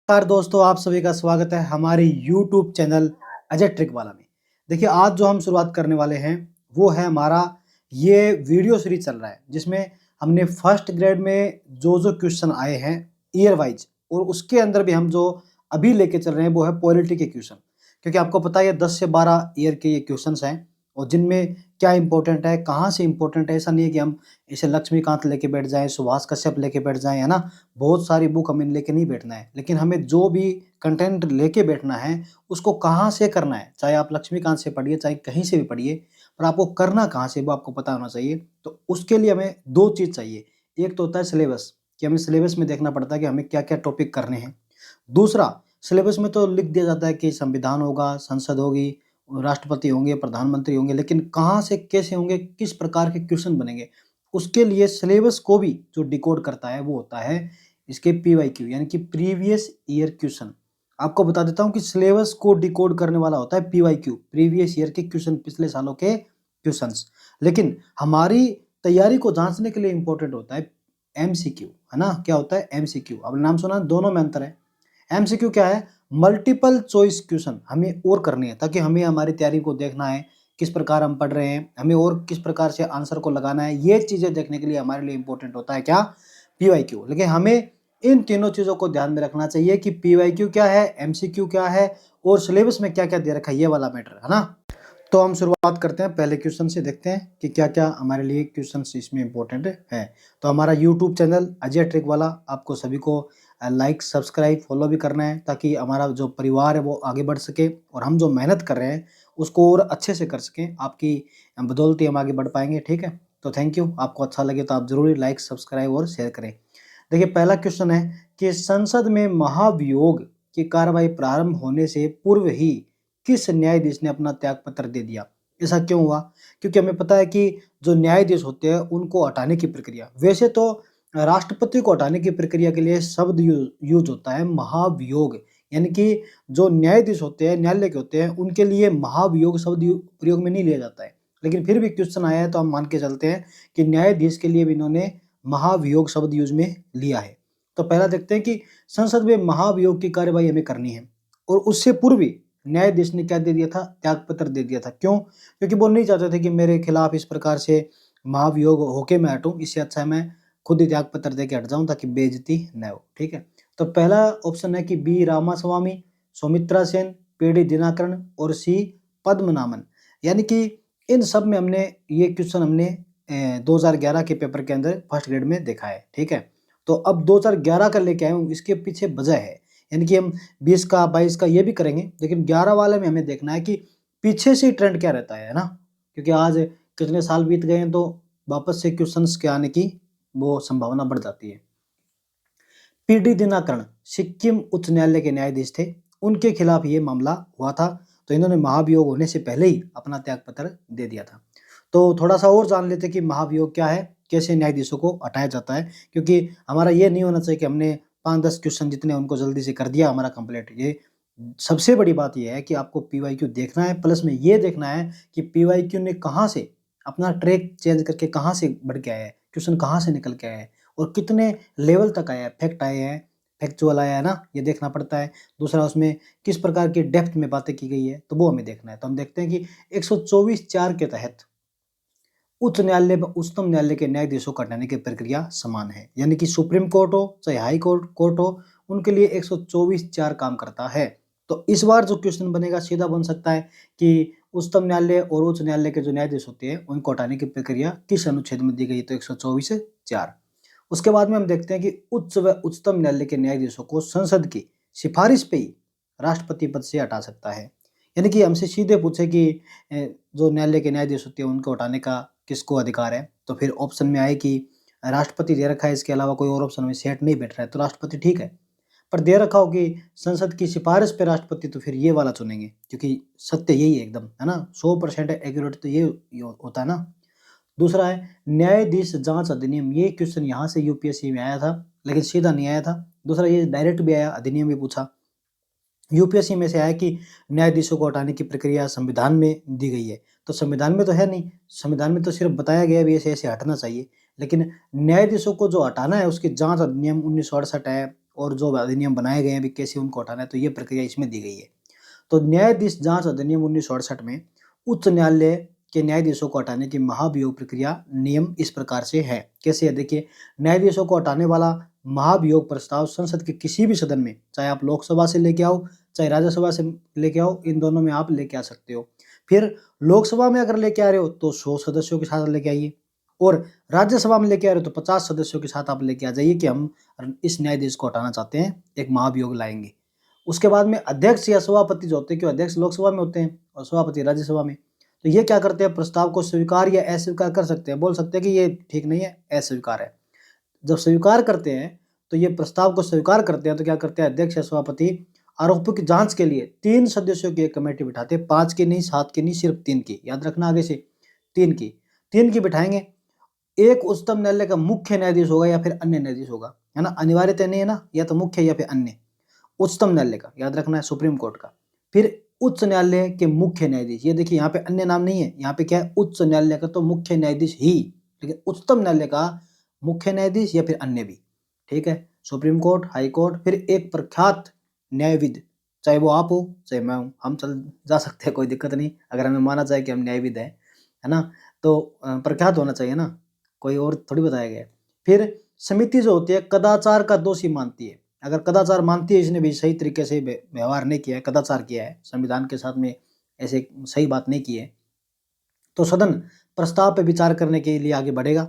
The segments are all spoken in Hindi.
नमस्कार दोस्तों, आप सभी का स्वागत है हमारे YouTube चैनल अजय ट्रिक वाला में। देखिए, आज जो हम शुरुआत करने वाले हैं वो है हमारा ये वीडियो सीरीज चल रहा है जिसमें हमने फर्स्ट ग्रेड में जो क्वेश्चन आए हैं ईयर वाइज, और उसके अंदर भी हम जो अभी लेके चल रहे हैं वो है पॉलिटी के क्वेश्चन। क्योंकि आपको पता है 10 से 12 ईयर के ये क्वेश्चंस हैं और जिनमें क्या इंपॉर्टेंट है, कहाँ से इंपॉर्टेंट है। ऐसा नहीं है कि हम इसे लक्ष्मीकांत लेके बैठ जाएं, सुभाष कश्यप लेके बैठ जाएं, है ना। बहुत सारी बुक हमें लेके नहीं बैठना है, लेकिन हमें जो भी कंटेंट लेके बैठना है उसको कहाँ से करना है। चाहे आप लक्ष्मीकांत से पढ़िए, चाहे कहीं से भी पढ़िए, पर आपको करना कहाँ से वो आपको पता होना चाहिए। तो उसके लिए हमें दो चीज़ चाहिए। एक तो होता है सिलेबस, कि हमें सिलेबस में देखना पड़ता है कि हमें क्या क्या टॉपिक करने हैं। दूसरा, सिलेबस में तो लिख दिया जाता है कि संविधान होगा, संसद होगी, राष्ट्रपति होंगे, प्रधानमंत्री होंगे, लेकिन कहाँ से कैसे होंगे, किस प्रकार के क्वेश्चन बनेंगे, उसके लिए सिलेबस को भी जो डिकोड करता है वो होता है इसके पीवाईक्यू, यानी कि प्रीवियस ईयर क्वेश्चन। आपको बता देता हूँ कि सिलेबस को डिकोड करने वाला होता है पीवाईक्यू, प्रीवियस ईयर के क्वेश्चन, पिछले सालों के क्वेश्चंस। लेकिन हमारी तैयारी को जांचने के लिए इंपॉर्टेंट होता है एमसीक्यू, है ना। क्या होता है एमसीक्यू? अब नाम सुना, दोनों में अंतर है। एमसीक्यू क्या है? मल्टीपल चॉइस क्वेश्चन हमें और करनी है, ताकि हमें हमारी तैयारी को देखना है, किस प्रकार हम पढ़ रहे हैं, हमें और किस प्रकार से आंसर को लगाना है। ये चीजें देखने के लिए हमारे लिए इंपॉर्टेंट होता है क्या? पीवाईक्यू। लेकिन हमें इन तीनों चीजों को ध्यान में रखना चाहिए कि पीवाईक्यू क्या है, एमसीक्यू क्या है, और सिलेबस में क्या क्या दे रखा है, ये वाला मैटर है ना। तो हम शुरुआत करते हैं पहले क्वेश्चन से, देखते हैं कि क्या क्या हमारे लिए क्वेश्चन इसमें इंपॉर्टेंट है। तो हमारा यूट्यूब चैनल अजय ट्रिक वाला, आपको सभी को लाइक, सब्सक्राइब, फॉलो भी करना है, ताकि हमारा जो परिवार है वो आगे बढ़ सके और हम जो मेहनत कर रहे हैं उसको और अच्छे से कर सकें। आपकी बदौलत ही हम आगे बढ़ पाएंगे, ठीक है। तो थैंक यू। आपको अच्छा लगे तो आप जरूर लाइक, सब्सक्राइब और शेयर करें। देखिए, पहला क्वेश्चन है कि संसद में महाभियोग की कार्रवाई प्रारंभ होने से पूर्व ही किस न्यायाधीश ने अपना त्याग पत्र दे दिया? ऐसा क्यों हुआ? क्योंकि हमें पता है कि जो न्यायाधीश होते हैं उनको हटाने की प्रक्रिया, वैसे तो राष्ट्रपति को हटाने की प्रक्रिया के लिए शब्द यूज होता है महाभियोग, यानी कि जो न्यायाधीश होते हैं, न्यायालय के होते हैं, उनके लिए महाभियोग शब्द प्रयोग में नहीं लिया जाता है। लेकिन फिर भी क्वेश्चन आया है तो हम मान के चलते हैं कि न्यायाधीश के लिए भी इन्होंने महाभियोग शब्द यूज में लिया है। तो पहला देखते हैं कि संसद में महाभियोग की कार्यवाही हमें करनी है, और उससे पूर्व भी न्यायाधीश ने क्या दे दिया था? त्याग पत्र दे दिया था। क्यों? क्योंकि वो नहीं चाहते थे कि मेरे खिलाफ इस प्रकार से महाभियोग होके मैं हटूं, इससे अच्छा है मैं खुद ही त्याग पत्र दे के हट जाऊं, ताकि बेइज्जती न हो, ठीक है। तो पहला ऑप्शन है कि बी रामास्वामी, सौमित्रा सेन, पीडी दिनाकरण और सी पद्मनाभन। यानी कि इन सब में हमने ये क्वेश्चन हमने 2011 के पेपर के अंदर फर्स्ट ग्रेड में देखा है, ठीक है। तो अब 2011 का लेके आए हूँ, इसके पीछे वजह है, यानी कि हम 20 का, 22 का ये भी करेंगे, लेकिन 11 वाले में हमें देखना है कि पीछे से ट्रेंड क्या रहता है ना। क्योंकि आज कितने साल बीत गए हैं तो वापस से क्वेश्चंस के आने की वो संभावना बढ़ जाती है। पीडी दिनाकरण सिक्किम उच्च न्यायालय के न्यायाधीश थे, उनके खिलाफ ये मामला हुआ था, तो इन्होंने महाभियोग होने से पहले ही अपना त्याग पत्र दे दिया था। तो थोड़ा सा और जान लेते कि महाभियोग क्या है, कैसे न्यायाधीशों को हटाया जाता है। क्योंकि हमारा ये नहीं होना चाहिए कि हमने 5-10 क्वेश्चन जितने उनको जल्दी से कर दिया हमारा कंप्लीट। ये सबसे बड़ी बात ये है कि आपको पीवाईक्यू देखना है, प्लस में ये देखना है कि पीवाईक्यू ने कहाँ से अपना ट्रैक चेंज करके कहाँ से बढ़ के आया है, क्वेश्चन कहाँ से निकल के आया है, और कितने लेवल तक आया है, फैक्ट आए हैं, फैक्चुअल आया है ना, ये देखना पड़ता है। दूसरा, उसमें किस प्रकार की डेप्थ में बातें की गई है, तो वो हमें देखना है। तो हम देखते हैं कि 124(4) के तहत उच्च न्यायालय व उच्चतम न्यायालय के न्यायाधीशों को हटाने की प्रक्रिया समान है, यानी कि सुप्रीम कोर्ट हो चाहे हाई कोर्ट हो, उनके लिए 124(4) काम करता है। तो इस बार जो क्वेश्चन बनेगा सीधा बन सकता है कि उच्चतम न्यायालय और उच्च न्यायालय के जो न्यायाधीश होते हैं उनको हटाने की प्रक्रिया किस अनुच्छेद में दी गई? तो 124(4). उसके बाद में हम देखते हैं कि उच्च व उच्चतम न्यायालय के न्यायाधीशों को संसद की सिफारिश पे ही राष्ट्रपति पद से हटा सकता है। यानी कि हमसे सीधे पूछे कि जो न्यायालय के न्यायाधीश होते हैं उनको हटाने का किसको अधिकार है, तो फिर ऑप्शन में आए कि राष्ट्रपति दे रखा है, इसके अलावा कोई और ऑप्शन में सेट नहीं बैठ रहा है तो राष्ट्रपति ठीक है। पर दे रखा हो कि संसद की सिफारिश पे राष्ट्रपति, तो फिर ये वाला चुनेंगे, क्योंकि सत्य यही है एकदम, है ना। 100% एक्यूरेट तो ये होता है ना। दूसरा है न्यायाधीश जांच अधिनियम, ये क्वेश्चन यहाँ से यूपीएससी में आया था, लेकिन सीधा नहीं आया था। दूसरा, ये डायरेक्ट भी आया, अधिनियम भी पूछा। यूपीएससी में से आया कि न्यायाधीशों को हटाने की प्रक्रिया संविधान में दी गई है, तो संविधान में तो है नहीं, संविधान में तो सिर्फ बताया गया भी ऐसे ऐसे हटना चाहिए। लेकिन न्यायाधीशों को जो हटाना है उसकी जांच अधिनियम 1968 है, और जो अधिनियम बनाए गए हैं अभी कैसे उनको हटाना है, तो ये प्रक्रिया इसमें दी गई है। तो न्यायाधीश जांच अधिनियम 1968 में उच्च न्यायालय के न्यायाधीशों को हटाने की महाभियोग प्रक्रिया नियम इस प्रकार से है। कैसे है देखिए, न्यायाधीशों को हटाने वाला महाभियोग प्रस्ताव संसद के किसी भी सदन में, चाहे आप लोकसभा से लेके आओ चाहे राज्यसभा से लेके आओ, इन दोनों में आप लेके आ सकते हो। फिर लोकसभा में अगर लेके आ रहे हो तो 100 सदस्यों के साथ लेके आइए, और राज्यसभा में लेके आ रहे हो तो 50 सदस्यों के साथ आप लेके आ जाइए कि हम इस न्यायाधीश को हटाना चाहते हैं, एक महाभियोग लाएंगे। उसके बाद में अध्यक्ष या सभापति जो होते हैं, क्यों अध्यक्ष लोकसभा में होते हैं और सभापति राज्यसभा में, तो ये क्या करते हैं, प्रस्ताव को स्वीकार या अस्वीकार कर सकते हैं, बोल सकते हैं कि ये ठीक नहीं है, अस्वीकार है। जब स्वीकार करते हैं तो ये प्रस्ताव को स्वीकार करते हैं तो क्या करते हैं, अध्यक्ष या सभापति आरोपों की जांच के लिए 3 सदस्यों की एक कमेटी बिठाते हैं, 5 की नहीं, 7 की नहीं, सिर्फ 3 की, याद रखना आगे से 3 की बिठाएंगे। एक उच्चतम न्यायालय का मुख्य न्यायाधीश होगा या फिर अन्य न्यायाधीश होगा, है ना, अनिवार्यता नहीं है ना, या तो मुख्य या फिर अन्य। उच्चतम न्यायालय का याद रखना है, सुप्रीम कोर्ट का। फिर उच्च न्यायालय के मुख्य न्यायाधीश, ये देखिए यहाँ पे अन्य नाम नहीं है, यहाँ पे क्या है, उच्च न्यायालय का तो मुख्य न्यायाधीश ही, लेकिन उच्चतम न्यायालय का मुख्य न्यायाधीश या फिर अन्य भी, ठीक है। सुप्रीम कोर्ट, हाई कोर्ट, फिर एक प्रख्यात न्यायविद, चाहे वो आप हो चाहे मैं हूँ, हम चल जा सकते हैं, कोई दिक्कत नहीं, अगर हमें माना जाए कि हम न्यायविद हैं, है ना, तो प्रख्यात होना चाहिए ना, कोई और थोड़ी बताया गया है। फिर समिति जो होती है कदाचार का दोषी मानती है, अगर कदाचार मानती है इसने भी सही तरीके से व्यवहार नहीं किया है, कदाचार किया है, संविधान के साथ में ऐसे सही बात नहीं की है, तो सदन प्रस्ताव पर विचार करने के लिए आगे बढ़ेगा,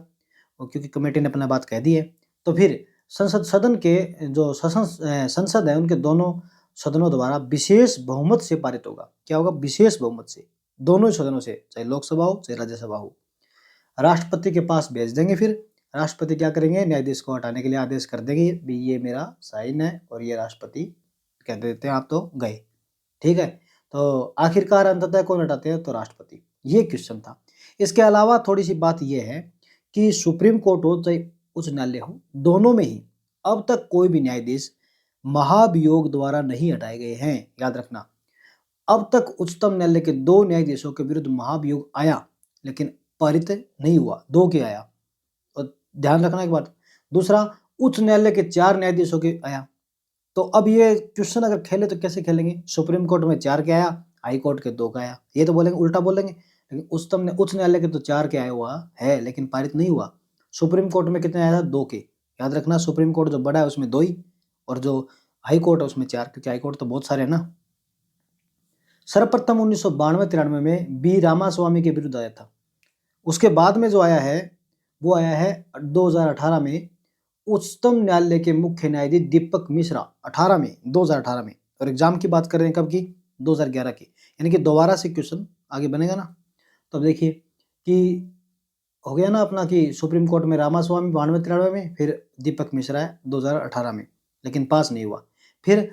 क्योंकि कमेटी ने अपना बात कह दी है। तो फिर सदन के जो संसद है उनके दोनों सदनों द्वारा विशेष बहुमत से पारित होगा। क्या होगा, विशेष बहुमत से, दोनों ही सदनों से, चाहे लोकसभा हो चाहे राज्यसभा हो। राष्ट्रपति के पास भेज देंगे, फिर राष्ट्रपति क्या करेंगे, न्यायाधीश को हटाने के लिए आदेश कर देंगे, भी ये मेरा साइन है, और ये राष्ट्रपति कह देते हैं आप तो गए, ठीक है। तो आखिरकार अंततः कौन हटाते हैं, तो राष्ट्रपति। ये क्वेश्चन था। इसके अलावा थोड़ी सी बात यह है कि सुप्रीम कोर्ट हो चाहे उच्च न्यायालय हो, दोनों में ही अब तक कोई भी न्यायाधीश महाभियोग द्वारा नहीं हटाए गए हैं, याद रखना। अब तक उच्चतम न्यायालय के 2 न्यायाधीशों के विरुद्ध महाभियोग आया, लेकिन पारित नहीं हुआ, 2 के आया, और ध्यान रखना एक बात। दूसरा, उच्च न्यायालय के 4 न्यायाधीशों के आया। तो अब ये क्वेश्चन अगर खेले तो कैसे खेलेंगे, सुप्रीम कोर्ट में 4 के आया, हाई कोर्ट के 2 का आया, ये तो बोलेंगे, उल्टा बोलेंगे, लेकिन उच्च न्यायालय के तो 4 के आया हुआ है, लेकिन पारित नहीं हुआ। सुप्रीम कोर्ट में कितने आया था, 2 के, याद रखना। सुप्रीम कोर्ट जो बड़ा है उसमें 2 ही, और जो हाई कोर्ट है उसमें 4, क्योंकि हाई कोर्ट तो बहुत सारे है ना। सर्वप्रथम 1992-93 में बी रामास्वामी के विरुद्ध आया था। उसके बाद में जो आया है वो आया है 2018 में उच्चतम न्यायालय के मुख्य न्यायाधीश दीपक मिश्रा, 2018 में, और एग्जाम की बात कर रहे हैं कब की, 2011 की, यानी कि दोबारा से क्वेश्चन आगे बनेगा ना। तो अब देखिए कि हो गया ना अपना कि सुप्रीम कोर्ट में रामास्वामी 92-93 में, फिर दीपक मिश्रा है 2018 में, लेकिन पास नहीं हुआ। फिर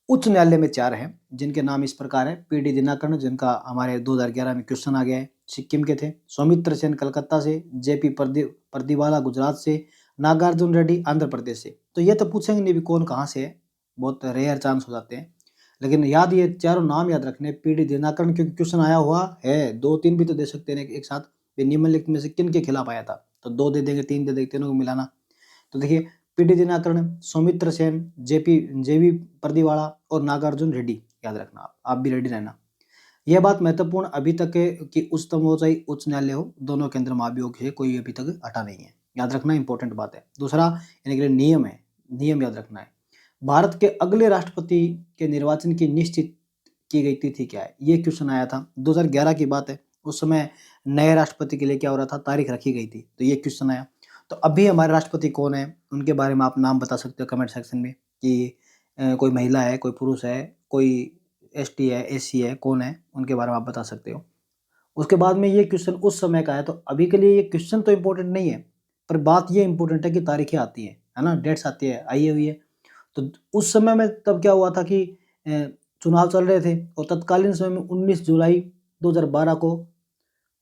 उच्च न्यायालय में 4 हैं, जिनके नाम इस प्रकार है, पीडी दिनाकरण, जिनका हमारे 2011 में क्वेश्चन आ गया है, सिक्किम के थे, सौमित्र सेन कलकत्ता से, जेपी परदीवाला गुजरात से, नागार्जुन रेड्डी आंध्र प्रदेश से। तो ये तो पूछेंगे नहीं भी कौन कहाँ से है, बहुत रेयर चांस हो जाते हैं, लेकिन याद, ये चारों नाम याद रखने, पीडी दिनाकरण, क्योंकि क्वेश्चन आया हुआ है, 2-3 भी तो दे सकते हैं एक साथ, निम्नलिखित में से किन के खिलाफ आया था, तो 2 दे देंगे, 3 दे देंगे, तीनों को मिलाना। तो देखिए, पीडी दिनाकरण, सौमित्र सेन, जेवी परदीवाला और नागार्जुन रेड्डी, याद रखना, आप भी रेडी रहना। यह बात महत्वपूर्ण अभी तक है कि उच्चतम हो चाहे उच्च न्यायालय हो, दोनों के अंदर महाभियोग है, कोई अभी तक हटा नहीं है, याद रखना, इंपॉर्टेंट बात है। दूसरा, यानी कि नियम है, नियम याद रखना है। भारत के अगले राष्ट्रपति के निर्वाचन की निश्चित की गई तिथि क्या है, ये क्वेश्चन आया था, 2011 की बात है, उस समय नए राष्ट्रपति के लिए क्या हो रहा था, तारीख रखी गई थी, तो ये क्वेश्चन आया। तो अभी हमारे राष्ट्रपति कौन है, उनके बारे में आप नाम बता सकते हो कमेंट सेक्शन में, कि कोई महिला है, कोई पुरुष है, कोई एसटी है, एससी है, कौन है, उनके बारे में आप बता सकते हो। उसके बाद में ये क्वेश्चन उस समय का है, तो अभी के लिए ये क्वेश्चन तो इम्पोर्टेंट नहीं है, पर बात ये इम्पोर्टेंट है कि तारीखें आती हैं, है ना, डेट्स आती है, आई हुई है। तो उस समय में तब क्या हुआ था कि चुनाव चल रहे थे, और तत्कालीन समय में 19 जुलाई 2012 को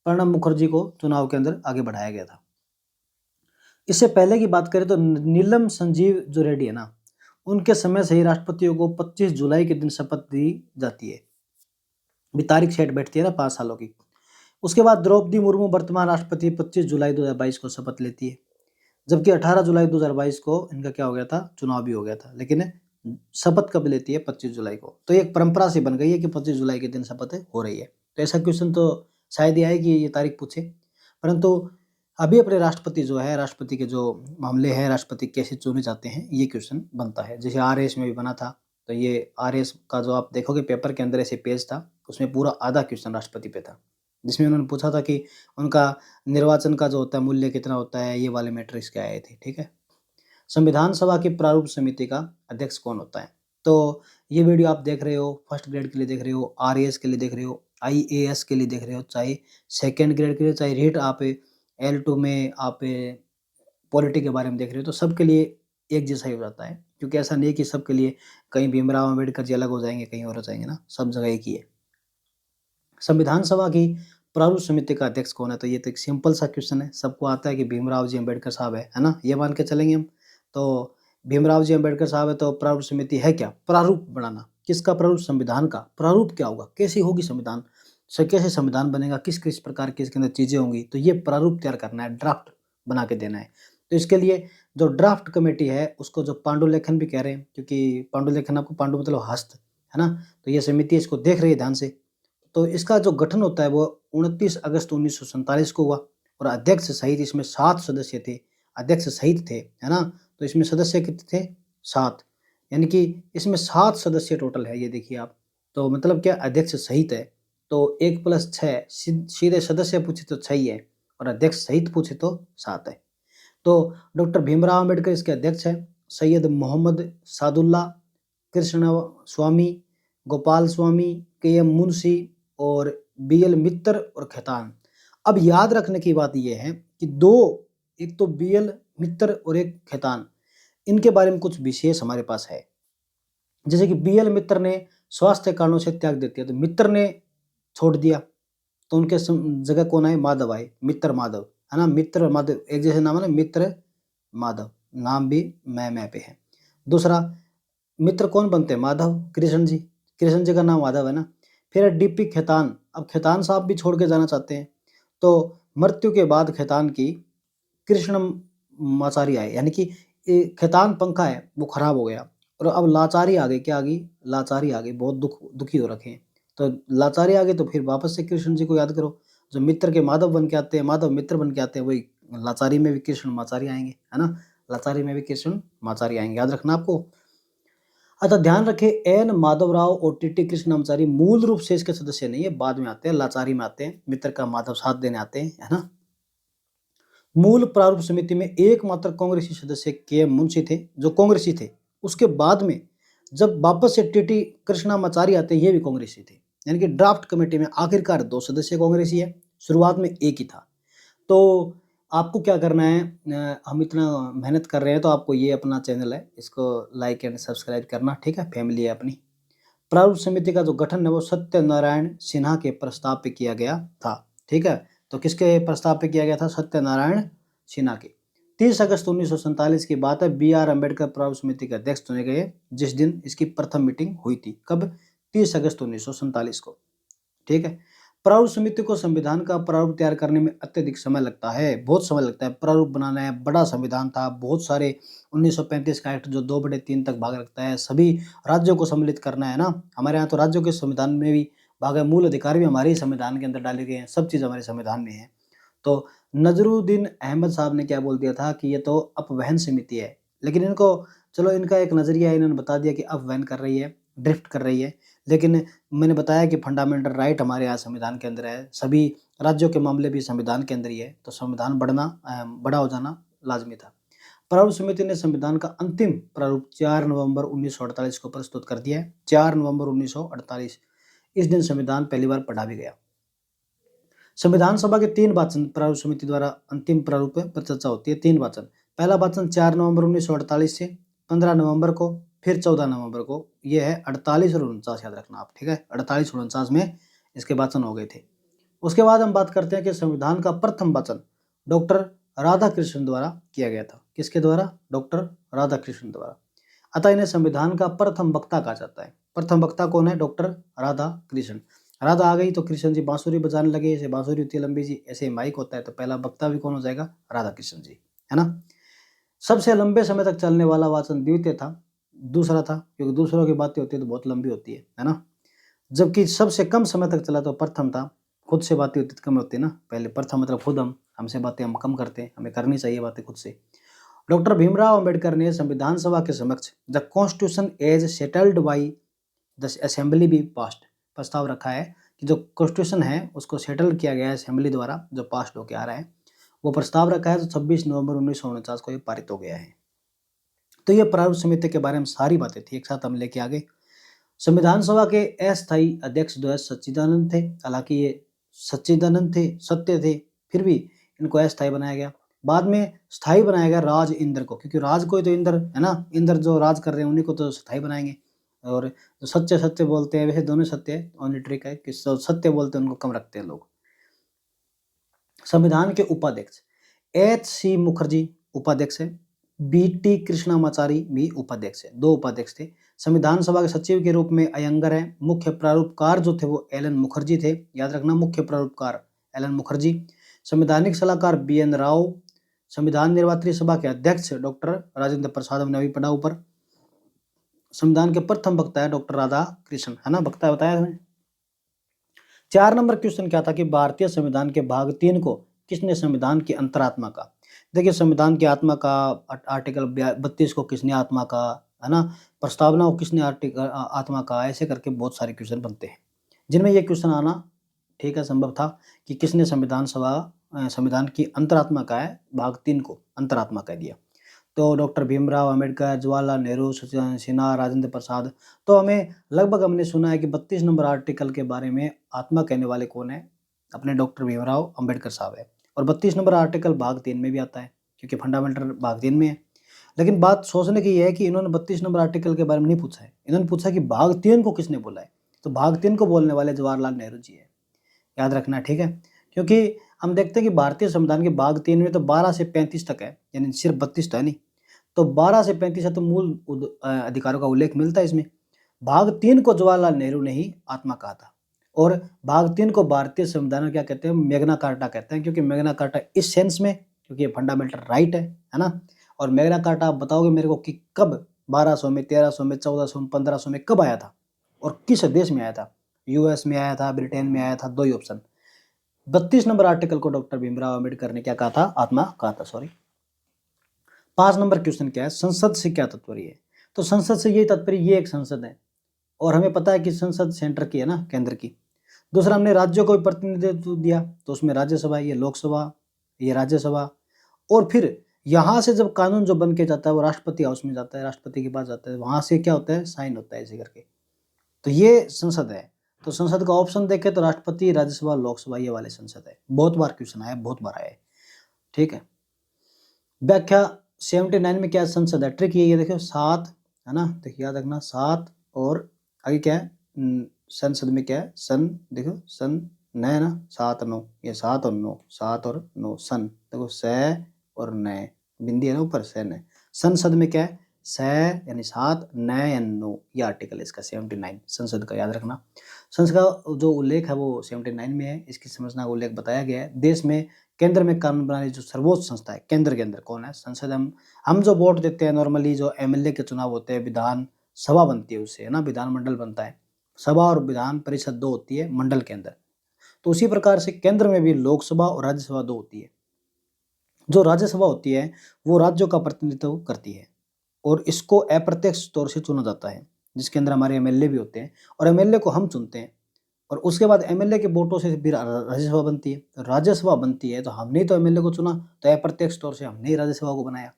प्रणब मुखर्जी को चुनाव के अंदर आगे बढ़ाया गया था। इससे पहले की बात करें तो नीलम संजीव जो रेड्डी है ना, उनके समय से ही राष्ट्रपतियों को 25 जुलाई के दिन शपथ दी जाती है, भी तारीख सेट बैठती है ना 5 सालों की। उसके बाद द्रौपदी मुर्मू वर्तमान राष्ट्रपति 25 जुलाई 2022 को शपथ लेती है, जबकि 18 जुलाई 2022 को इनका क्या हो गया था, चुनाव भी हो गया था। लेकिन शपथ कब लेती है, 25 जुलाई को। तो एक परंपरा सी बन गई है कि 25 जुलाई के दिन शपथ हो रही है। तो ऐसा क्वेश्चन तो शायद ही आए कि ये तारीख पूछे, परंतु अभी अपने राष्ट्रपति जो है, राष्ट्रपति के जो मामले हैं, राष्ट्रपति कैसे चुने जाते हैं, ये क्वेश्चन बनता है। जैसे आरएएस में भी बना था, तो ये आरएएस का जो आप देखोगे पेपर के अंदर ऐसे पेज था, उसमें पूरा आधा क्वेश्चन राष्ट्रपति पे था, जिसमें उन्होंने पूछा था कि उनका निर्वाचन का जो होता है मूल्य कितना होता है, ये वाले मैट्रिक्स क्या आए थे, ठीक है। संविधान सभा की प्रारूप समिति का अध्यक्ष कौन होता है? तो ये वीडियो आप देख रहे हो, फर्स्ट ग्रेड के लिए देख रहे हो, आरएएस के लिए देख रहे हो, आईएएस के लिए देख रहे हो, चाहे सेकेंड ग्रेड के लिए, चाहे रीट आप L2 में आप पॉलिटी के बारे में देख रहे हो, तो सबके लिए एक जैसा ही हो जाता है। क्योंकि ऐसा नहीं है कि सबके लिए कहीं भीमराव अम्बेडकर जी अलग हो जाएंगे, कहीं और हो जाएंगे ना, सब जगह एक ही है। संविधान सभा की प्रारूप समिति का अध्यक्ष कौन है? तो ये तो एक सिंपल सा क्वेश्चन है, सबको आता है कि भीमराव जी अम्बेडकर साहब है ना, ये मान के चलेंगे हम। तो भीमराव जी अम्बेडकर साहब है, तो प्रारूप समिति है क्या? प्रारूप बनाना। किसका प्रारूप? संविधान का। प्रारूप क्या होगा, कैसी होगी संविधान, कैसे संविधान बनेगा, किस किस प्रकार की इसके अंदर चीजें होंगी, तो ये प्रारूप तैयार करना है, ड्राफ्ट बना के देना है। तो इसके लिए जो ड्राफ्ट कमेटी है, उसको जो पांडुलेखन भी कह रहे हैं, क्योंकि पांडुलेखन, आपको पांडु मतलब हस्त, है ना, तो ये समिति इसको देख रही है ध्यान से। तो इसका जो गठन होता है वो 29 अगस्त 1947 को हुआ, और अध्यक्ष सहित इसमें 7 सदस्य थे, अध्यक्ष सहित थे, है ना। तो इसमें सदस्य कितने थे? 7, यानी कि इसमें 7 सदस्य टोटल है, ये देखिए आप। तो मतलब क्या, अध्यक्ष सहित है तो 1 + 6, सीधे सदस्य पूछे तो 6 ही है, और अध्यक्ष सहित पूछे तो 7 है। तो डॉक्टर भीमराव अम्बेडकर इसके अध्यक्ष हैं। सैयद मोहम्मद सादुल्ला, कृष्ण स्वामी, गोपाल स्वामी, के.एम. मुंशी और बी.एल. मित्तर और खेतान। अब याद रखने की बात यह है कि दो, एक तो बी.एल. मित्तर और एक खेतान, इनके बारे में कुछ विशेष हमारे पास है। जैसे कि बी.एल. मित्तर ने स्वास्थ्य कारणों से त्याग दे दिया, तो मित्तर ने छोड़ दिया, तो उनके जगह कौन आए? माधव आए, मित्र माधव, है ना। मित्र माधव एक जैसे नाम है ना, मित्र माधव, नाम भी मैं पे है। दूसरा मित्र कौन बनते हैं? माधव, कृष्ण जी, कृष्ण जी का नाम माधव है ना। फिर डीपी खेतान, अब खेतान साहब भी छोड़ के जाना चाहते हैं, तो मृत्यु के बाद खेतान की कृष्णमाचारी आए, यानी कि खेतान पंखा है वो खराब हो गया, और अब लाचारी आ गई। क्या आ गई? लाचारी आ गई, बहुत दुखी हो रखे हैं। तो लाचारी आ गई, तो फिर वापस से कृष्ण जी को याद करो, जो मित्र के माधव बन के आते हैं, माधव मित्र बन के आते हैं, वही लाचारी में भी कृष्ण माचारी आएंगे, है ना। लाचारी में भी कृष्ण माचारी आएंगे, याद रखना आपको। अतः ध्यान रखें, एन माधवराव और टीटी कृष्णमाचारी मूल रूप से इसके सदस्य नहीं है, बाद में आते हैं, लाचारी में आते हैं, मित्र का माधव साथ देने आते हैं, है ना। मूल प्रारूप समिति में एकमात्र कांग्रेसी सदस्य के.एम. मुंशी थे, जो कांग्रेसी थे। उसके बाद में जब वापस से टीटी कृष्णमाचारी आते हैं, ये भी कांग्रेसी थे, यानी कि ड्राफ्ट कमेटी में आखिरकार 2 सदस्य कांग्रेसी है, शुरुआत में एक ही था। तो आपको क्या करना है, हम इतना मेहनत कर रहे हैं, तो आपको ये अपना चैनल है, इसको लाइक एंड सब्सक्राइब करना, ठीक है, फैमिली है अपनी। प्रारूप समिति का जो गठन है वो सत्यनारायण सिन्हा के प्रस्ताव पे किया गया था, ठीक है। तो किसके प्रस्ताव पे किया गया था? सत्यनारायण सिन्हा के। 30 अगस्त 1947 की बात है, बी.आर. अम्बेडकर प्रारूप समिति के अध्यक्ष चुने गए, जिस दिन इसकी प्रथम मीटिंग हुई थी। कब? 30 अगस्त 1947 को, ठीक है। प्रारूप समिति को संविधान का प्रारूप तैयार करने में अत्यधिक समय लगता है, बहुत समय लगता है। प्रारूप बनाना है, बड़ा संविधान था, बहुत सारे 1935 का एक्ट जो 2/3 तक भाग रखता है, सभी राज्यों को सम्मिलित करना है ना। हमारे यहाँ तो राज्यों के संविधान में भी भाग है, मूल अधिकार भी हमारे ही संविधान के अंदर डाले गए हैं, सब चीज़ हमारे संविधान में है। तो नजरुद्दीन अहमद साहब ने क्या बोल दिया था कि ये तो अपवहन समिति है, लेकिन इनको, चलो इनका एक नजरिया है, इन्होंने बता दिया कि अपवहन कर रही है, ड्रिफ्ट कर रही है। लेकिन मैंने बताया कि फंडामेंटल राइट हमारे यहाँ संविधान के अंदर है, सभी राज्यों के मामले भी संविधान के अंदर ही है, तो संविधान बड़ा हो जाना लाजमी था। प्रारूप समिति ने संविधान का अंतिम प्रारूप 4 नवंबर 1948 को प्रस्तुत कर दिया है। 4 नवंबर 1948, इस दिन संविधान पहली बार पढ़ा भी गया। संविधान सभा के 3 वाचन प्रारूप समिति द्वारा अंतिम प्रारूप पर चर्चा होती है। 3 वाचन, पहला वाचन 4 नवंबर 1948 से 15 नवंबर को, फिर 14 नवंबर को। ये है 48 और 49, याद रखना आप, ठीक है। 48 और 49 में इसके वाचन हो गए थे। उसके बाद हम बात करते हैं कि संविधान का प्रथम वाचन डॉक्टर राधाकृष्णन द्वारा किया गया था। किसके द्वारा? डॉक्टर राधाकृष्णन द्वारा। अतः इन्हें संविधान का प्रथम वक्ता कहा जाता है। प्रथम वक्ता कौन है? डॉक्टर राधाकृष्णन। राधा आ गई तो कृष्ण जी बांसुरी बजाने लगे, ऐसे बांसुरी होती है लंबी जी, ऐसे माइक होता है, तो पहला वक्ता भी कौन हो जाएगा? राधाकृष्णन जी, है ना। सबसे लंबे समय तक चलने वाला वाचन द्वितीय था, दूसरा था, क्योंकि दूसरों की बातें होती है तो बहुत लंबी होती है ना। जबकि सबसे कम समय तक चला तो प्रथम था, खुद से बातें होती तो कम होती है ना। पहले प्रथम मतलब खुद, हमसे बातें हम कम करते हैं, हमें करनी चाहिए बातें खुद से। डॉक्टर भीमराव अंबेडकर ने संविधान सभा के समक्ष the constitution as settled by the assembly भी पास्ड, प्रस्ताव रखा है कि जो कॉन्स्टिट्यूशन है उसको सेटल किया गया है असेंबली द्वारा, जो पास्ड होकर आ रहा है, वो प्रस्ताव रखा है, तो 26 नवंबर 1949 को ये पारित हो गया है। तो ये प्रारूप समिति के बारे में सारी बातें थी, एक साथ हम लेके आ गए। संविधान सभा के अस्थायी अध्यक्ष जो है सच्चिदानंद थे, हालांकि ये सच्चिदानंद थे, सत्य थे, फिर भी इनको अस्थायी बनाया गया। बाद में स्थायी बनाया गया राज इंद्र को, क्योंकि राज कोई तो इंद्र है ना, इंद्र जो राज कर रहे हैं उन्हीं को तो स्थायी बनाएंगे। और जो सच्चे सत्य बोलते हैं, वैसे दोनों सत्य है, ओनली ट्रिक है कि जो सत्य बोलते हैं उनको कम रखते हैं लोग। संविधान के उपाध्यक्ष H.C. मुखर्जी उपाध्यक्ष है, B.T. कृष्णामाचारी भी उपाध्यक्ष है, दो उपाध्यक्ष थे। संविधान सभा के सचिव के रूप में अयंगर है। मुख्य प्रारूपकार जो थे वो एलन मुखर्जी थे, याद रखना, मुख्य प्रारूपकार एलन मुखर्जी। संवैधानिक सलाहकार B.N. राव। संविधान निर्वात्री सभा के अध्यक्ष डॉक्टर राजेंद्र प्रसाद, हमने अभी पढ़ा ऊपर। संविधान के प्रथम वक्ता है डॉक्टर राधा कृष्ण, है ना, वक्ता बताया हमें। 4 नंबर क्वेश्चन क्या था कि भारतीय संविधान के भाग 3 को किसने संविधान की अंतरात्मा का। देखिए संविधान की आत्मा का आर्टिकल 32 को किसने आत्मा का, है ना, प्रस्तावना को किसने आत्मा का, ऐसे करके बहुत सारे क्वेश्चन बनते हैं जिनमें ये क्वेश्चन आना ठीक है संभव था कि किसने संविधान की अंतरात्मा का है, भाग 3 को अंतरात्मा कह दिया। तो डॉक्टर भीमराव अंबेडकर, जवाहरलाल नेहरू, सत्येंद्र सिन्हा, राजेंद्र प्रसाद। तो हमें लगभग हमने सुना है कि 32 नंबर आर्टिकल के बारे में आत्मा कहने वाले कौन है, अपने डॉक्टर भीमराव अंबेडकर साहब है। और 32 नंबर आर्टिकल भाग 3 में भी आता है, क्योंकि फंडामेंटल भाग 3 में है। लेकिन बात सोचने की यह है कि इन्होंने 32 नंबर आर्टिकल के बारे में नहीं पूछा है, इन्होंने पूछा कि भाग 3 को किसने बोला है। तो भाग 3 को बोलने वाले जवाहरलाल नेहरू जी है, याद रखना, ठीक है। क्योंकि हम देखते हैं कि भारतीय संविधान के भाग 3 में तो 12 से 35 तक है, यानी सिर्फ 32 तो है नहीं, तो 12 से 35 है, तो मूल अधिकारों का उल्लेख मिलता है इसमें। भाग 3 को जवाहरलाल नेहरू ने ही आत्मा कहा था। और भाग 3 को भारतीय संविधान में क्या कहते हैं, मैग्ना कार्टा कहते हैं, क्योंकि मैग्ना कार्टा इस सेंस में, क्योंकि ये फंडामेंटल राइट है ना। और मैग्ना कार्टा आप बताओगे मेरे को कि कब 1200 में, 1300 में, 1400 में, 1500 में कब आया था और किस देश में आया था। यूएस में आया था, ब्रिटेन में आया था, दो ही ऑप्शन। 32 नंबर आर्टिकल को डॉक्टर भीमराव अम्बेडकर ने क्या कहा था, आत्मा कहा था, सॉरी। 5 नंबर क्वेश्चन क्या है, संसद से क्या तात्पर्य है। तो संसद से ये तात्पर्य, ये एक संसद है और हमें पता है कि संसद सेंटर की है ना, केंद्र की। दूसरा हमने राज्यों को प्रतिनिधित्व दिया, तो उसमें राज्यसभा, ये लोकसभा, ये राज्यसभा। और फिर यहाँ से जब कानून जो बन के जाता है वो राष्ट्रपति हाउस में जाता है, राष्ट्रपति के पास जाता है, वहां से क्या होता है, साइन होता है ऐसे करके। तो ये संसद है। तो संसद का ऑप्शन देखें तो राष्ट्रपति, राज्यसभा, लोकसभा, ये वाले संसद है। बहुत बार क्वेश्चन आया, बहुत बार आया है, ठीक है। व्याख्या 79 में क्या संसद है, ट्रिक ये देखो 7 है ना, देखिए याद रखना 7 और आगे क्या है, संसद में क्या है, सन, देखो सन न है ना, 7 9, ये 7 और 9, 7 और 9 सन, देखो स और न, बिंदी है ना ऊपर, स न। संसद में क्या है, स यानी 7, न यानी 9, ये आर्टिकल इसका 79 संसद का, याद रखना। संसद का जो उल्लेख है वो 79 में है, इसकी संरचना का उल्लेख बताया गया है। देश में केंद्र में कानून बनाने जो सर्वोच्च संस्था है, केंद्र के अंदर कौन है, संसद। हम जो वोट देते हैं नॉर्मली, जो एमएलए के चुनाव होते हैं, विधान सभा बनती है उससे, है ना, विधानमंडल बनता है। सभा और विधान परिषद दो होती है मंडल के अंदर। तो उसी प्रकार से केंद्र में भी लोकसभा और राज्यसभा दो होती है। जो राज्यसभा होती है वो राज्यों का प्रतिनिधित्व करती है और इसको अप्रत्यक्ष तौर से चुना जाता है, जिसके अंदर हमारे एमएलए भी होते हैं और एमएलए को हम चुनते हैं। और उसके बाद एमएलए के वोटों से फिर राज्यसभा बनती है। तो राज्यसभा बनती है तो हमने तो एमएलए को चुना, तो अप्रत्यक्ष तौर से हमने ही राज्यसभा को बनाया।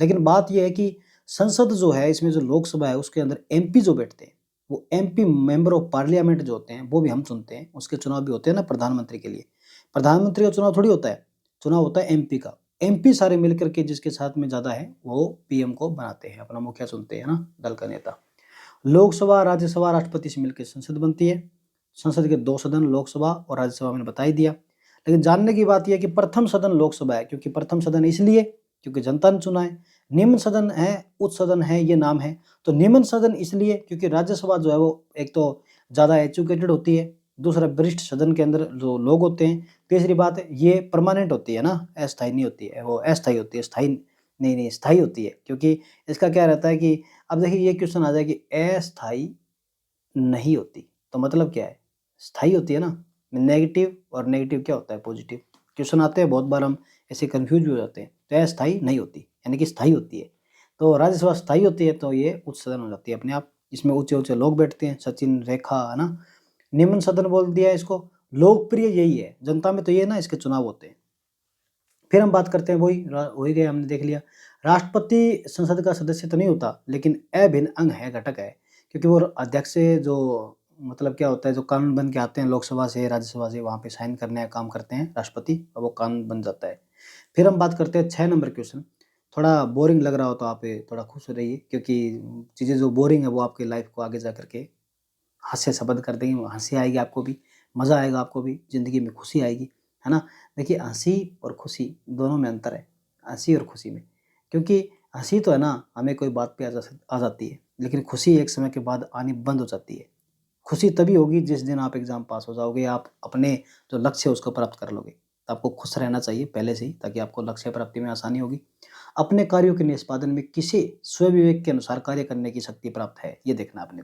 लेकिन बात यह है कि संसद जो है, इसमें जो लोकसभा है उसके अंदर एमपी जो बैठते हैं, वो एमपी मेंबर ऑफ पार्लियामेंट जो होते हैं वो भी हम चुनते हैं। उसके चुनाव भी होते हैं ना प्रधानमंत्री के लिए। प्रधानमंत्री का चुनाव थोड़ी होता है, चुनाव होता है एमपी का। एमपी सारे मिलकर के जिसके साथ में ज्यादा है वो पीएम को बनाते हैं, अपना मुखिया चुनते हैं ना, दल का नेता। लोकसभा, राज्यसभा, राष्ट्रपति से मिलकर संसद बनती है। संसद के 2 सदन, लोकसभा और राज्यसभा, मैंने बता ही दिया। लेकिन जानने की बात यह कि प्रथम सदन लोकसभा है, क्योंकि प्रथम सदन इसलिए क्योंकि जनता ने चुना है। निम्न सदन है, उच्च सदन है, ये नाम है। तो निम्न सदन इसलिए क्योंकि राज्यसभा जो है वो एक तो ज़्यादा एजुकेटेड होती है, दूसरा वरिष्ठ सदन के अंदर जो लोग होते हैं, तीसरी बात ये परमानेंट होती है ना, अस्थायी नहीं होती है, वो अस्थायी होती है, स्थायी नहीं स्थायी होती है, क्योंकि इसका क्या रहता है कि अब देखिए ये क्वेश्चन आ जाए कि अस्थायी नहीं होती, तो मतलब क्या है, स्थायी होती है ना। नेगेटिव और नेगेटिव क्या होता है, पॉजिटिव। क्वेश्चन आते हैं बहुत बार, हम ऐसे कंफ्यूज भी हो जाते हैं। तो अस्थायी नहीं होती यानी कि स्थायी होती है। तो राज्यसभा स्थायी होती है तो ये उच्च सदन हो जाती है अपने आप। इसमें ऊंचे ऊंचे लोग बैठते हैं, सचिन रेखा, है ना। निम्न सदन बोल दिया इसको। लोकप्रिय यही है जनता में, तो ये ना इसके चुनाव होते हैं। फिर हम बात करते हैं, वही गए, हमने देख लिया। राष्ट्रपति संसद का सदस्य तो नहीं होता, लेकिन अभिन्न अंग है, घटक है, क्योंकि वो अध्यक्ष से जो मतलब क्या होता है, जो कानून बन के आते हैं लोकसभा से राज्यसभा से, वहाँ पे साइन करने का काम करते हैं राष्ट्रपति, और वो कानून बन जाता है। फिर हम बात करते हैं 6 नंबर क्वेश्चन। थोड़ा बोरिंग लग रहा हो तो आप थोड़ा खुश रहिए, क्योंकि चीज़ें जो बोरिंग है वो आपकी लाइफ को आगे जा करके हास्य शब्द कर देंगे, हंसी आएगी आपको भी, मज़ा आएगा आपको भी, ज़िंदगी में खुशी आएगी, है ना। देखिए हंसी और खुशी दोनों में अंतर है, हंसी और खुशी में। क्योंकि हंसी तो है ना, हमें कोई बात पे आ जाती है, लेकिन खुशी एक समय के बाद आनी बंद हो जाती है। खुशी तभी होगी जिस दिन आप एग्ज़ाम पास हो जाओगे, आप अपने जो लक्ष्य है उसको प्राप्त कर लोगे। तो आपको खुश रहना चाहिए पहले से ही, ताकि आपको लक्ष्य प्राप्ति में आसानी होगी। अपने कार्यों के निष्पादन में किसी स्वविवेक के अनुसार कार्य करने की शक्ति प्राप्त है, ये देखना है आपने।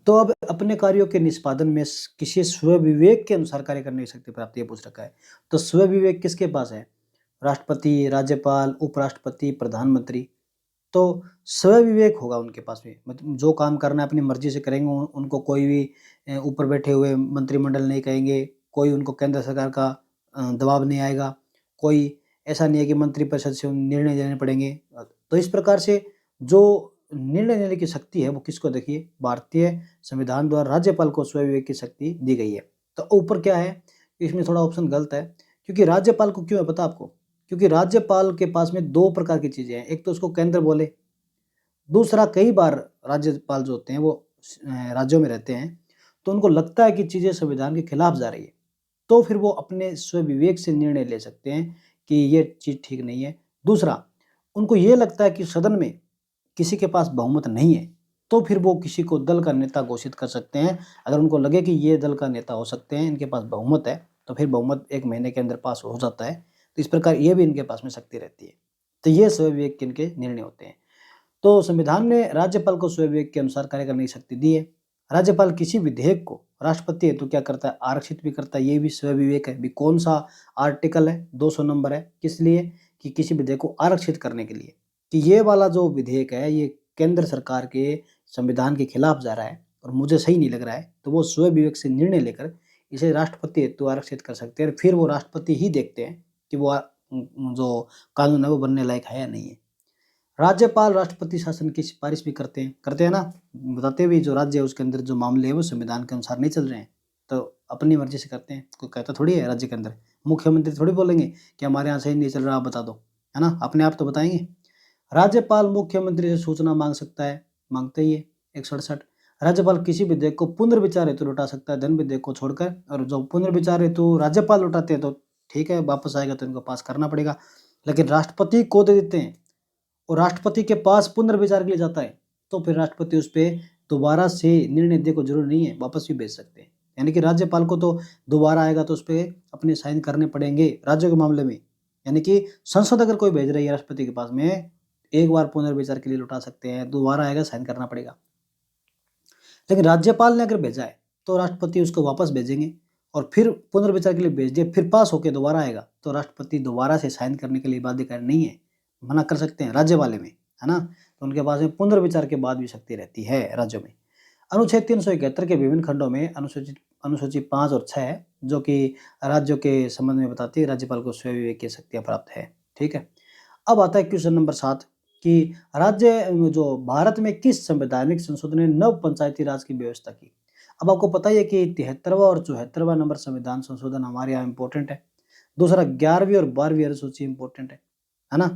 तो अब अपने कार्यों के निष्पादन में किसी स्वविवेक के अनुसार कार्य करने की शक्ति प्राप्त, ये पूछ रखा है। तो स्वविवेक किसके पास है? राष्ट्रपति, राज्यपाल, उपराष्ट्रपति, प्रधानमंत्री। तो स्वविवेक होगा उनके पास में, मतलब जो काम करना है अपनी मर्जी से करेंगे, उनको कोई भी ऊपर बैठे हुए मंत्रिमंडल नहीं कहेंगे, कोई उनको केंद्र सरकार का दबाव नहीं आएगा, कोई ऐसा नहीं है कि मंत्रिपरिषद से निर्णय लेने पड़ेंगे। तो इस प्रकार से जो निर्णय लेने की शक्ति है वो किसको, देखिए भारतीय संविधान द्वारा राज्यपाल को स्वविवेक की शक्ति दी गई है। तो ऊपर क्या है, इसमें थोड़ा ऑप्शन गलत है, क्योंकि राज्यपाल को क्यों है पता आपको? क्योंकि राज्यपाल के पास में 2 प्रकार की चीज़ें हैं, एक तो उसको केंद्र बोले, दूसरा कई बार राज्यपाल जो होते हैं वो राज्यों में रहते हैं, तो उनको लगता है कि चीज़ें संविधान के खिलाफ जा रही है, तो फिर वो अपने स्वविवेक से निर्णय ले सकते हैं कि ये चीज़ ठीक नहीं है। दूसरा, उनको ये लगता है कि सदन में किसी के पास बहुमत नहीं है, तो फिर वो किसी को दल का नेता घोषित कर सकते हैं। अगर उनको लगे कि ये दल का नेता हो सकते हैं, इनके पास बहुमत है, तो फिर बहुमत 1 महीने के अंदर पास हो जाता है। तो इस प्रकार ये भी इनके पास में शक्ति रहती है। तो ये स्वविवेक के इनके निर्णय होते हैं। तो संविधान ने राज्यपाल को स्वविवेक के अनुसार कार्य करने की शक्ति दी है। राज्यपाल किसी विधेयक को राष्ट्रपति हेतु क्या करता है, आरक्षित भी करता है, ये भी स्वविवेक है। भी कौन सा आर्टिकल है, 200 नंबर है, किस लिए? कि किसी विधेयक को आरक्षित करने के लिए, कि ये वाला जो विधेयक है ये केंद्र सरकार के संविधान के खिलाफ जा रहा है और मुझे सही नहीं लग रहा है, तो वो स्वविवेक से निर्णय लेकर इसे राष्ट्रपति हेतु आरक्षित कर सकते हैं। फिर वो राष्ट्रपति ही देखते हैं कि वो जो कानून है वो बनने लायक है या नहीं है। राज्यपाल राष्ट्रपति शासन की सिफारिश भी करते हैं ना, बताते हुए जो राज्य है उसके अंदर जो मामले हैं वो संविधान के अनुसार नहीं चल रहे हैं, तो अपनी मर्जी से करते हैं। कोई कहता थोड़ी है राज्य के अंदर, मुख्यमंत्री थोड़ी बोलेंगे कि हमारे यहाँ सही नहीं चल रहा, आप बता दो, है ना, अपने आप तो बताएंगे। राज्यपाल मुख्यमंत्री से सूचना मांग सकता है, मांगते ही है 167। राज्यपाल किसी विधेयक को पुनर्विचार हेतु लौटा सकता है, धन विधेयक को छोड़कर, और जो पुनर्विचार हेतु राज्यपाल लौटाते हैं तो ठीक है, वापस आएगा तो इनको पास करना पड़ेगा। लेकिन राष्ट्रपति को दे देते हैं और राष्ट्रपति के पास पुनर्विचार के लिए जाता है, तो फिर राष्ट्रपति उस पे दोबारा से निर्णय देने को जरूरी नहीं है, वापस भी भेज सकते हैं। यानी कि राज्यपाल को तो दोबारा आएगा तो उस पे अपने साइन करने पड़ेंगे राज्यों के मामले में। यानी कि संसद अगर कोई भेज रही है राष्ट्रपति के पास में, एक बार पुनर्विचार के लिए लौटा सकते हैं, दोबारा आएगा साइन करना पड़ेगा। लेकिन राज्यपाल ने अगर भेजा है तो राष्ट्रपति उसको वापस भेजेंगे और फिर पुनर्विचार के लिए भेज दिए, फिर पास होकर दोबारा आएगा तो राष्ट्रपति दोबारा से साइन करने के लिए बाध्यकारी नहीं है, मना कर सकते हैं राज्य वाले में, है ना। तो उनके पास में पुनर्विचार के बाद भी शक्ति रहती है राज्यों में। अनुच्छेद 371 के विभिन्न खंडों में अनुसूची 5 और 6 है, जो कि राज्यों के संबंध में बताती है राज्यपाल को स्वविवेक की शक्तियाँ प्राप्त है। ठीक है। अब आता है क्वेश्चन नंबर 7 कि राज्य जो भारत में किस संवैधानिक संशोधन ने नव पंचायती राज की व्यवस्था की? अब आपको पता ही है कि 73वां और 74वां नंबर संविधान संशोधन हमारे यहाँ इम्पोर्टेंट है। दूसरा 11वीं और 12वीं अनुसूची इम्पोर्टेंट है ना?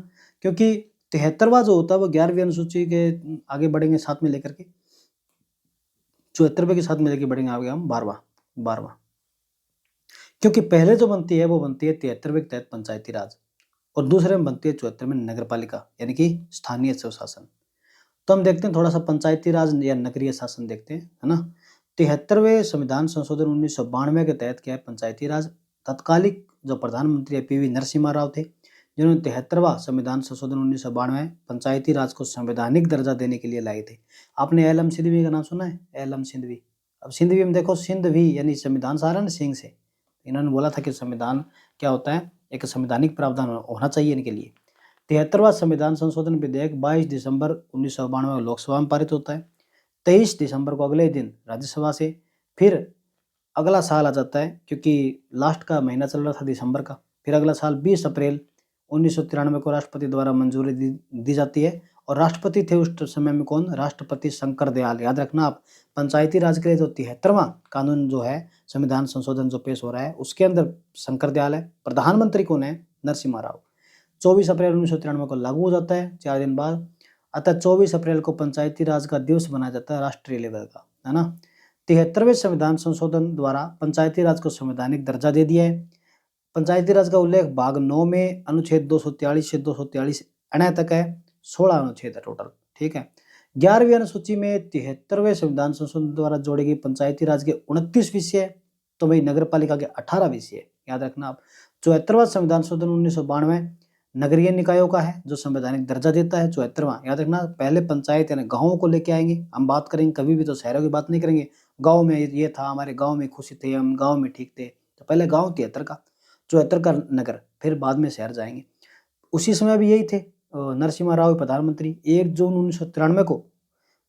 क्योंकि 73वां जो होता है वो 11वीं अनुसूची के आगे बढ़ेंगे साथ में लेकर के, 74वें के साथ में लेके बढ़ेंगे आगे हम 12वां। क्योंकि पहले जो बनती है वो बनती है 73वें के तहत पंचायती राज, और दूसरे में बनती है 74 में नगर पालिका यानी कि स्थानीय स्वशासन। तो हम देखते हैं थोड़ा सा पंचायती राज या नगरीय शासन देखते हैं, है ना। 73वें संविधान संशोधन 1992 के तहत क्या है, पंचायती राज। तत्कालिक जो प्रधानमंत्री है पीवी नरसिम्हा राव थे। जिन्होंने 73वां संविधान संशोधन 1992 पंचायती राज को संवैधानिक दर्जा देने के लिए लाए थे। आपने एलएम सिंधवी का नाम सुना है? एलएम सिंधवी। अब सिंधवी में देखो, सिंधवी यानी संविधान सारा ना सिंह से। इन्होंने बोला था कि संविधान क्या होता है, एक संवैधानिक प्रावधान होना चाहिए इनके लिए। 73वां संविधान संशोधन विधेयक 22 दिसंबर 1992 में लोकसभा में पारित होता है। 23 दिसंबर को अगले दिन राज्यसभा से, फिर अगला साल आ जाता है क्योंकि लास्ट का महीना चल रहा था दिसंबर का। फिर अगला साल 20 अप्रैल 1993 को राष्ट्रपति द्वारा मंजूरी दी जाती है। और राष्ट्रपति थे उस समय में कौन? राष्ट्रपति शंकर दयाल। याद रखना आप, पंचायती राज के लिए जो 73वां कानून जो है, संविधान संशोधन जो पेश हो रहा है, उसके अंदर शंकर दयाल है। प्रधानमंत्री कौन है? नरसिम्हा राव। 24 अप्रैल 1993 को लागू हो जाता है 4 दिन बाद। अतः 24 अप्रैल को पंचायती राज का दिवस बनाया जाता है राष्ट्रीय लेवल का, है ना। 73वें संविधान संशोधन द्वारा पंचायती राज को संवैधानिक दर्जा दे दिया है। पंचायती राज का उल्लेख भाग 9 में अनुच्छेद 243 से 243 अन्य तक है। 16 अनुच्छेद है टोटल, ठीक है। 11वीं अनुसूची में 73वें संविधान संशोधन द्वारा जोड़े गए पंचायती राज के 29 विषय, तो वही नगर पालिका के 18 विषय। याद रखना आप। 74वां संविधान संशोधन 1992 नगरीय निकायों का है, जो संवैधानिक दर्जा देता है। 74वां, याद रखना, पहले पंचायत यानी गाँवों को लेके आएंगे। हम बात करेंगे कभी भी तो शहरों की बात नहीं करेंगे। गाँव में ये था, हमारे गाँव में खुशी थे, हम गाँव में ठीक थे, तो पहले गाँव 73 का, 74 का नगर, फिर बाद में शहर जाएंगे। उसी समय भी यही थे। नरसिम्हा राव प्रधानमंत्री। 1 जून 1993 को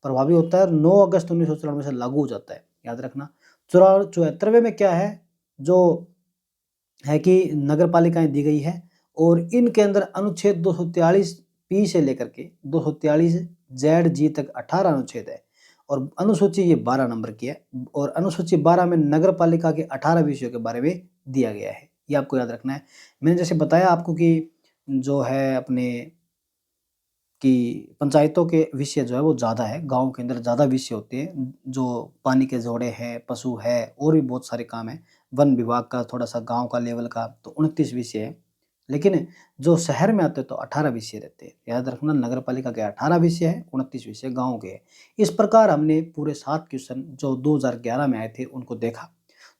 प्रभावी होता है, 9 अगस्त 1994 से लागू हो जाता है। याद रखना। 74वें में क्या है, जो है कि नगर पालिकाएं दी गई है, और इनके अंदर अनुच्छेद 243 पी से लेकर के 243 जेड जी तक 18 अनुच्छेद है, और अनुसूची ये 12 नंबर की है। और अनुसूची 12 में नगर पालिका के 18 विषयों के बारे में दिया गया है। ये आपको याद रखना है। मैंने जैसे बताया आपको कि जो है अपने कि पंचायतों के विषय जो है वो ज़्यादा है, गाँव के अंदर ज़्यादा विषय होते हैं, जो पानी के जोड़े हैं, पशु है, और भी बहुत सारे काम हैं। वन विभाग का थोड़ा-सा, गाँव का लेवल का तो 29 विषय है। लेकिन जो शहर में आते हैं तो 18 विषय रहते हैं। याद रखना, नगर पालिका के 18 विषय है, 29 विषय गाँव के हैं। इस प्रकार हमने पूरे 7 क्वेश्चन जो 2011 में आए थे उनको देखा।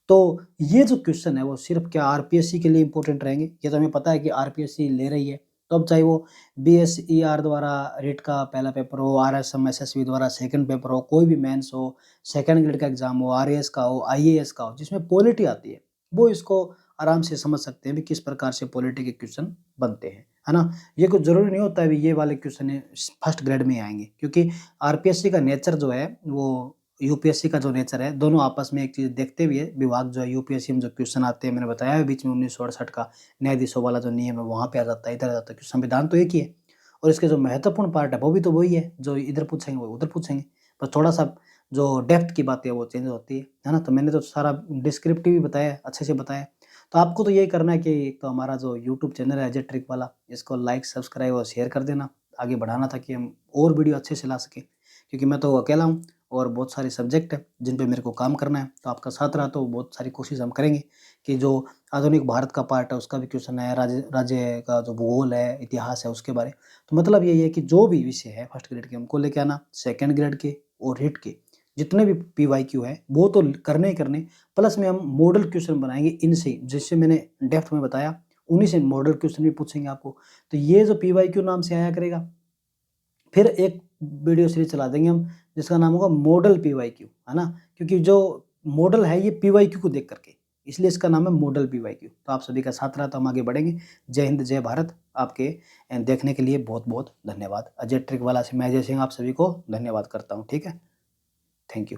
तो ये जो क्वेश्चन है वो सिर्फ़ क्या आरपीएससी के लिए इम्पोर्टेंट रहेंगे? ये तो हमें पता है कि आरपीएससी ले रही है। तो अब चाहे वो बीएसईआर द्वारा रीट का पहला पेपर हो, आरएसएम एसएसबी द्वारा सेकंड पेपर हो, कोई भी मेंस हो, सेकंड ग्रेड का एग्जाम हो, आरएएस का हो, आईएएस का हो, जिसमें पॉलिटी आती है, वो इसको आराम से समझ सकते हैं भी किस प्रकार से पॉलिटी के क्वेश्चन बनते हैं, है ना। ये कुछ ज़रूरी नहीं होता है भी ये वाले क्वेश्चन फर्स्ट ग्रेड में आएंगे, क्योंकि आरपीएससी का नेचर जो है वो यूपीएससी का जो नेचर है, दोनों आपस में एक चीज़ देखते हुए विभाग जो है, यूपीएससी में जो क्वेश्चन आते हैं, मैंने बताया है बीच में 1968 का न्यायाधीशों वाला जो नियम है वहाँ पे आ जाता है, इधर आ जाता है, क्योंकि संविधान तो एक ही है। और इसके जो महत्वपूर्ण पार्ट है वो भी तो वही है, जो इधर पूछेंगे वो उधर पूछेंगे, बस थोड़ा सा जो डेप्थ की बात है वो चेंज होती है ना। तो मैंने तो सारा डिस्क्रिप्टिव भी बताया, अच्छे से बताया। तो आपको तो यही करना है कि एक तो हमारा जो यूट्यूब चैनल है अजय ट्रिक वाला, इसको लाइक, सब्सक्राइब और शेयर कर देना, आगे बढ़ाना ताकि हम और वीडियो अच्छे से ला सकें, क्योंकि मैं तो अकेला हूँ और बहुत सारे सब्जेक्ट हैं जिन पे मेरे को काम करना है। तो आपका साथ रहा तो बहुत सारी कोशिश हम करेंगे कि जो आधुनिक भारत का पार्ट है उसका भी क्वेश्चन है, राज्य का जो भूगोल है, इतिहास है, उसके बारे। तो मतलब यही है कि जो भी विषय है फर्स्ट ग्रेड के हमको लेके आना, सेकंड ग्रेड के और हिट के जितने भी पीवाईक्यू है वो तो करने ही करने, प्लस में हम मॉडल क्वेश्चन बनाएंगे इनसे, जिससे मैंने डेप्थ में बताया, उन्हीं से मॉडल क्वेश्चन भी पूछेंगे आपको। तो ये जो पीवाईक्यू नाम से आया करेगा, फिर एक वीडियो सीरीज चला देंगे हम जिसका नाम होगा मॉडल पीवाईक्यू, है ना, क्योंकि जो मॉडल है ये पीवाईक्यू को देख करके, इसलिए इसका नाम है मॉडल पीवाईक्यू। तो आप सभी का साथ रहा तो हम आगे बढ़ेंगे। जय हिंद, जय भारत। आपके देखने के लिए बहुत बहुत धन्यवाद। अजय ट्रिक वाला से मैं अजय सिंह आप सभी को धन्यवाद करता हूँ। ठीक है, थैंक यू।